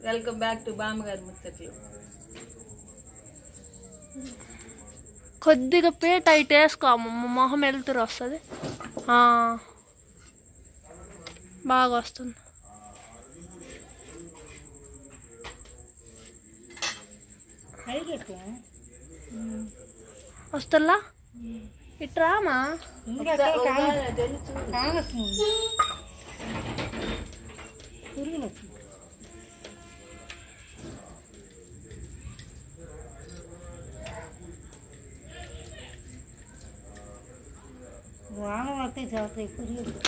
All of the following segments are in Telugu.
వెల్కమ్ బ్యాక్ టు బామ్మగారి ముచ్చట్లు. కొద్దిగా పేట అయితే వేసుకో అమ్మమ్మ, మొహం వెళ్తురు వస్తుంది, బాగా వస్తుంది. వస్తుందా ఇట్రామా వాన పడితే చదువుతాయి పురుగులు.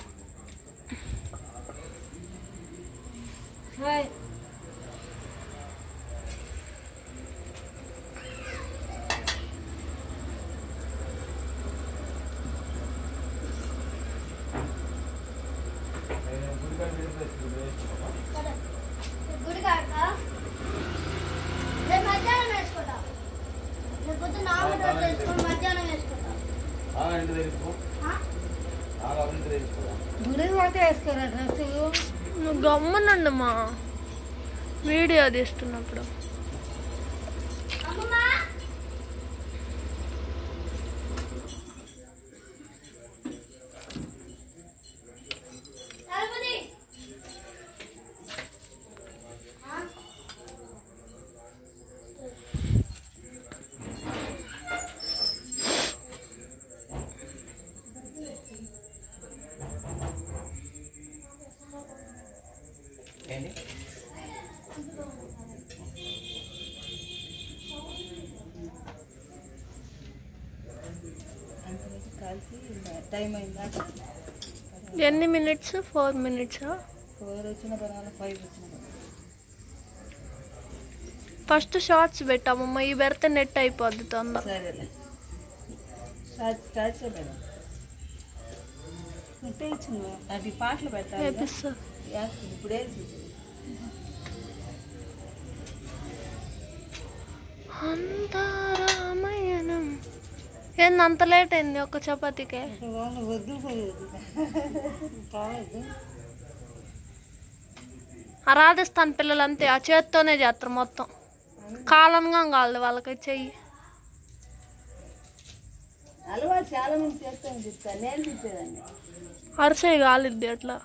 హాయ్ నువ్వు గమ్మునండమ్మా వీడియో తీస్తున్నప్పుడు. ఎన్ని మినిట్స్? 4 minutes. 4 వచ్చిన బనానా 5 వచ్చిన. ఫస్ట్ షార్ట్స్ పెట్టామమ్మ, ఈ పెడితే నెట్ అయిపోద్ది తొందర. సరేలే అవి పాటలు పెట్టాలి ఇప్పుడే. అంతారామయణం ఏంది అంత లేట్ అయింది ఒక చపాతీకే? ఆ రాజస్థాన్ పిల్లలు అంతే, ఆ చేత్తోనే చేస్తారు మొత్తం. కాలంగా కాదు వాళ్ళకి చెయ్యి. అలవాటు చాలా మంది చేస్తాను చెప్తాను, నేను చూసేదాన్ని. అరిసేయి కాలిద్ది అట్లా.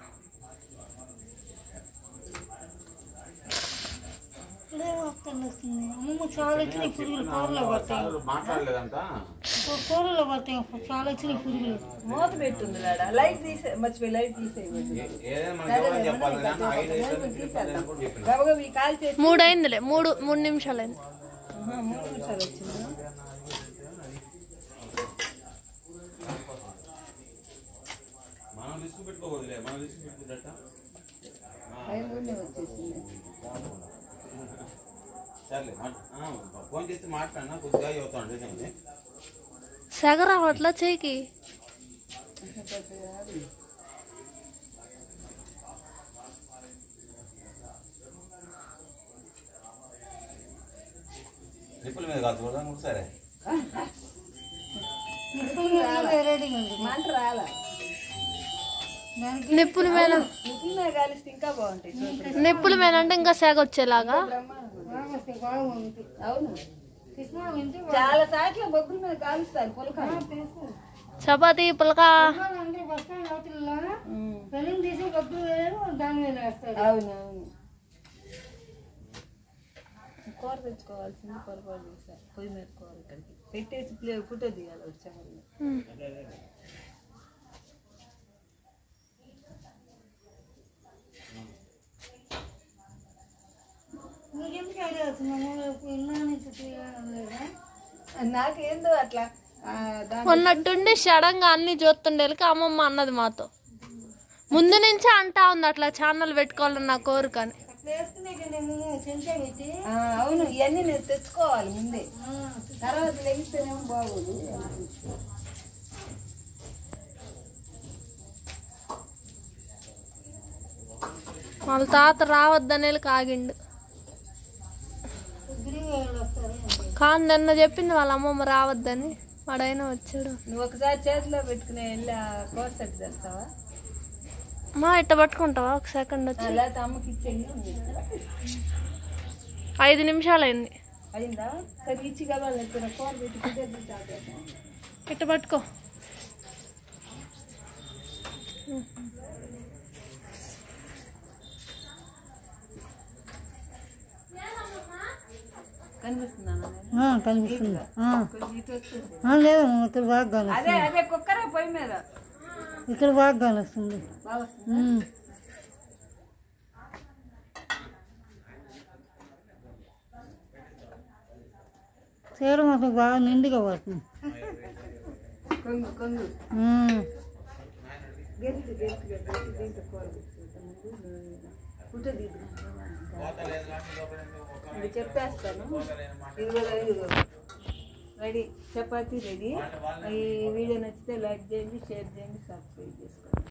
చాలా వచ్చిన పురుగులు కూరలో పడతాయి, కూరలో పడతాయి. చాలా వచ్చిన పురుగులు. మూత పెట్టుంది లైట్ తీసే, మర్చిపోయి లైట్ తీసేయి. 3 అయిందిలే, 3 నిమిషాలు అయింది. 3 నిమిషాలు వచ్చింది. వచ్చేసింది. సెగరా అట్లా చేయికి. నిప్పుల మీద కాదు సరే, మంట రాలా. నిప్పుల మీద కాలిస్తే ఇంకా బాగుంటాయి. నిప్పుల మీద అంటే ఇంకా సెగ వచ్చేలాగా. అవును, చాలా సార్లు బొగ్గుల మీద కాలుస్తారు పులక. చపాతీ పులక. అవునవును, కూర తెచ్చుకోవాల్సింది పొరపాటు చేశారు. పొయ్యి మీద కూర ఇక్కడికి పెట్టేసి ఫోటో దిగాలి వచ్చాము. నాకేందో అట్లా ఉన్నట్టుండి సడన్గా అన్ని చూస్తుండేళ్ళకి అమ్మమ్మ అన్నది మాతో. ముందు నుంచే అంటా ఉంది అట్లా ఛానల్ పెట్టుకోవాలని నా కోరికని. అవును, ఇవన్నీ నేను తెచ్చుకోవాలి ముందే, తర్వాత లెగిస్తేనేమో బాగోదు. వాళ్ళ తాత రావద్దనే ఆగిండు. కానీ నిన్న చెప్పింది వాళ్ళ అమ్మమ్మ రావద్దని, వాడైనా వచ్చాడు. నువ్వు ఒకసారి చేతిలో పెట్టుకునే వెళ్ళి ఆ కోర్స్ సెట్ చేస్తావా? మా ఇట్ట పట్టుకుంటావా ఒక సెకండ్ వచ్చి? లేకపోతే అమ్మకి ఇచ్చేయండి. 5 నిమిషాలైంది. అయిందా? సరే ఇచ్చి కావాలి కూర పెట్టుకుంటే ఇట్ట పట్టుకో. కనిపిస్తుందా? కనిపిస్తుంది. లేదు ఇక్కడ బాగా అదే అదే కుక్కరా పొయ్యి మీద ఇక్కడ బాగా కానొస్తుంది. బాగా వస్తుంది. చీర మాత్రం బాగా నిండుగా పడుతుంది. కొంగు కొంగు గెలిచి దీంట్లో కూర పుట్ట ఇది చెప్పేస్తాను. ఇదిగో రెడీ, చపాతీ రెడీ. ఈ వీడియో నచ్చితే లైక్ చేయండి, షేర్ చేయండి, సబ్స్క్రైబ్ చేసుకోండి.